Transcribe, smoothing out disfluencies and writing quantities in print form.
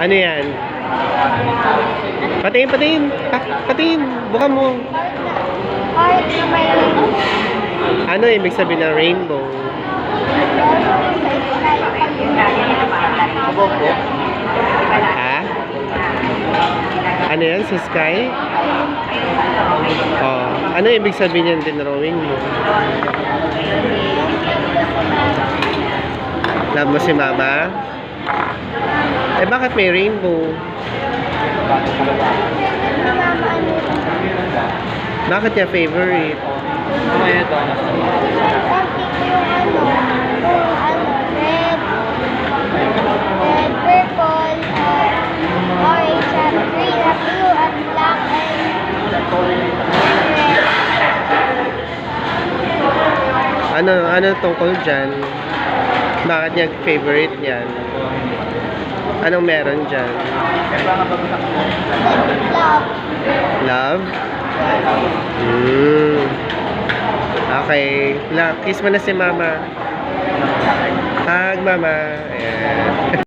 Ano yan? Patingin, patingin. Patingin. Buka mo. Heart na may Ano ibig sabihin ng rainbow? Ha? Ano yan? Sa sky? Oh. Ano ibig sabihin yan din drawing mo? Love mo si mama? Eh bakit may rainbow? Bakit niya favorite? red, purple, orange, and green, and blue, and black, and red. Ano tungkol dyan? Bakit niya favorite yan? Anong meron dyan? Love. Love? Okay. Kiss mo na si mama. Hug mama. Ayan.